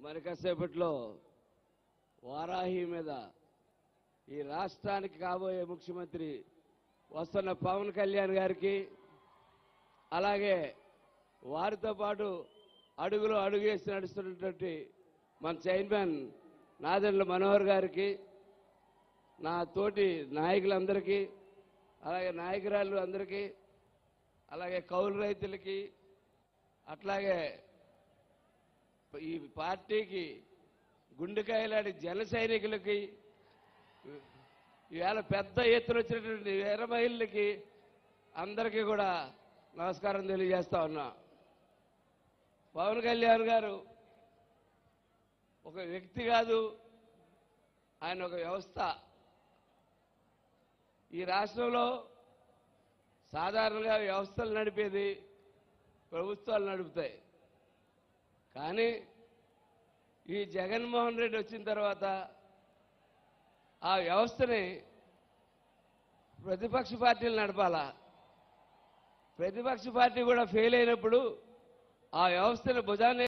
మరి కాసేపట్లో వారాహి మీద ఈ రాష్ట్రానికి కాబోయే ముఖ్యమంత్రి వస్తున్న పవన్ కళ్యాణ్ గారికి, అలాగే వారితో పాటు అడుగులో అడుగేసి నడుస్తున్నటువంటి మన చైర్మన్ నాదెండ్ల మనోహర్ గారికి, నా తోటి నాయకులందరికీ, అలాగే నాయకురాళ్ళు అందరికీ, అలాగే కౌలు రైతులకి, అట్లాగే ఈ పార్టీకి గుండెకాయలాడి జన సైనికులకి, ఇవాళ పెద్ద ఎత్తున వచ్చినటువంటి వీర మహిళలకి అందరికీ కూడా నమస్కారం తెలియజేస్తా ఉన్నా. పవన్ కళ్యాణ్ గారు ఒక వ్యక్తి కాదు, ఆయన ఒక వ్యవస్థ. ఈ రాష్ట్రంలో సాధారణంగా వ్యవస్థలు నడిపేది ప్రభుత్వాలు నడుపుతాయి. కానీ ఈ జగన్మోహన్ రెడ్డి వచ్చిన తర్వాత ఆ వ్యవస్థని ప్రతిపక్ష పార్టీలు నడపాలా. ప్రతిపక్ష పార్టీ కూడా ఫెయిల్ అయినప్పుడు ఆ వ్యవస్థను భుజాన్ని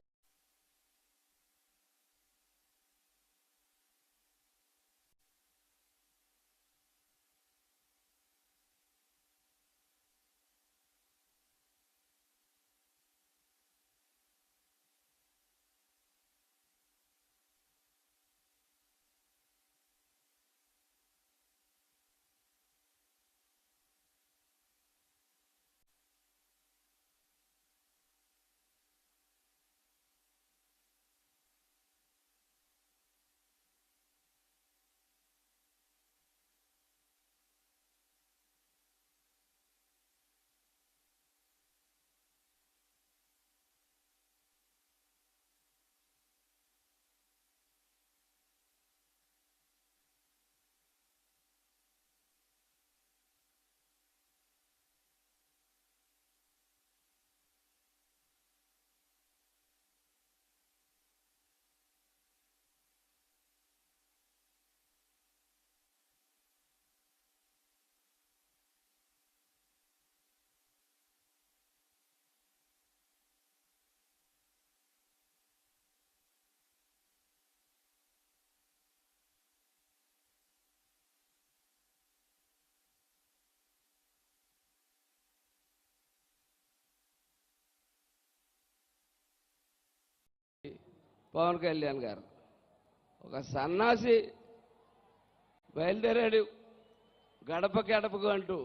పవన్ కళ్యాణ్ గారు ఒక సన్నాసి బయలుదేరాడు గడప గడపకు అంటూ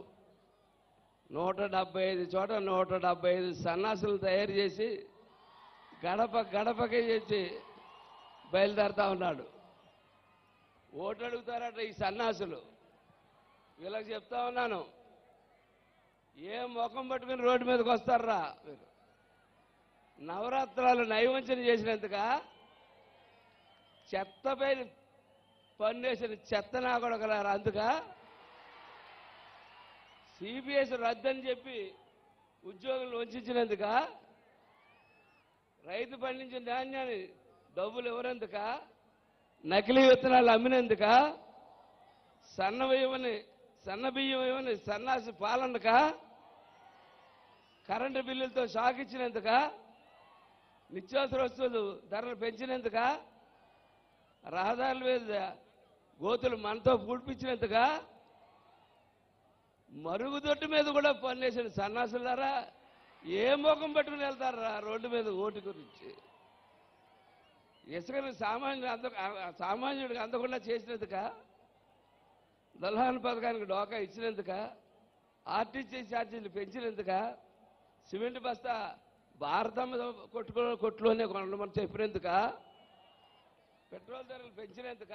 175 చోట 175 సన్నాసులు తయారు చేసి గడప గడపకే చేసి బయలుదేరుతా ఉన్నాడు. ఓటు అడుగుతారట ఈ సన్నాసులు. వీళ్ళకి చెప్తా ఉన్నాను, ఏ ముఖం పట్టుకుని రోడ్డు మీదకి వస్తారా మీరు? నవరాత్రాలు నైవంచన చేసినందుక, చెత్తపై పన్నేసిన చెత్త నా కొడకలారా అందుక, సిబిఎస్ రద్దని చెప్పి ఉద్యోగులు వంచినందుక, రైతు పండించిన ధాన్యాన్ని డబ్బులు ఇవ్వనందుక, నకిలీ విత్తనాలు అమ్మినందుక, సన్న బియ్యం ఇవ్వని సన్నాసి పాలనక, కరెంటు బిల్లులతో షాక్ ఇచ్చినందుక, నిత్యావసర వస్తువులు ధరలు పెంచినందుక, రహదారుల మీద గోతులు మనతో పూడ్పించినందుక, మరుగుదొడ్డు మీద కూడా పన్నేసిన సన్నాసులారా ఏ ముఖం పట్టుకుని వెళ్తారా రోడ్డు మీద ఓటు గురించి? ఇసుకను సామాన్యుడికి అందకుండా చేసినందుక, దళాన పథకానికి డోకా ఇచ్చినందుక, ఆర్టీసీ ఛార్జీలు పెంచినందుక, సిమెంట్ బస్తా భారతమ్మ కొట్టులోనే కొనమని చెప్పినందుక, పెట్రోల్ ధరలు పెంచినందుక?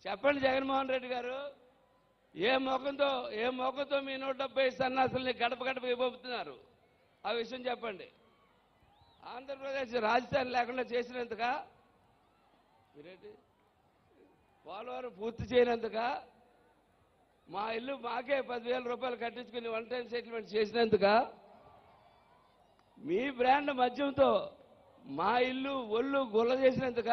చెప్పండి జగన్మోహన్ రెడ్డి గారు, ఏ మోకంతో మీ 170 సన్నాసుల్ని గడప గడప ఇవ్వబోతున్నారు? ఆ విషయం చెప్పండి. ఆంధ్రప్రదేశ్ రాజధాని లేకుండా చేసినందుక, మీరేంటి పోలవరం పూర్తి చేయనందుక, మా ఇల్లు మాకే 10,000 రూపాయలు కట్టించుకుని వన్ టైం సెటిల్మెంట్ చేసినందుక, మీ బ్రాండ్ మద్యంతో మా ఇల్లు ఒళ్ళు గుల్ల చేసినందుక,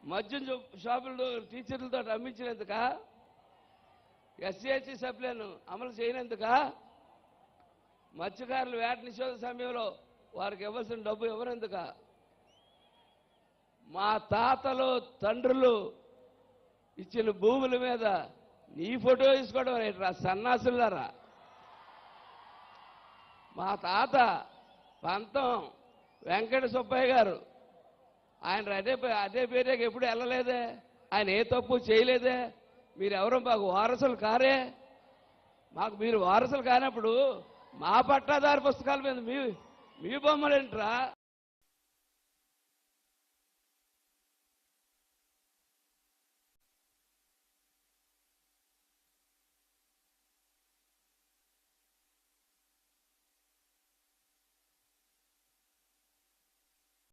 మద్యం షాపులతో టీచర్లతో అమ్మించినందుక, ఎస్సీ సప్లైను అమలు చేయనందుక, మత్స్యకారులు వేట నిషేధ సమయంలో వారికి ఇవ్వాల్సిన డబ్బు ఇవ్వనందుక, మా తాతలు తండ్రులు ఇచ్చిన భూముల మీద నీ ఫోటో తీసుకోవడం రేట్రా సన్నాసులారా. మా తాత పంతం వెంకట సుబ్బయ్య గారు, ఆయన అదే పేరుకి ఎప్పుడు వెళ్ళలేదే, ఆయన ఏ తప్పు చేయలేదే. మీరెవరో మాకు వారసులు కారే. మాకు మీరు వారసులు కానప్పుడు మా పట్టాదారు పుస్తకాల మీద మీ బొమ్మలేంట్రా.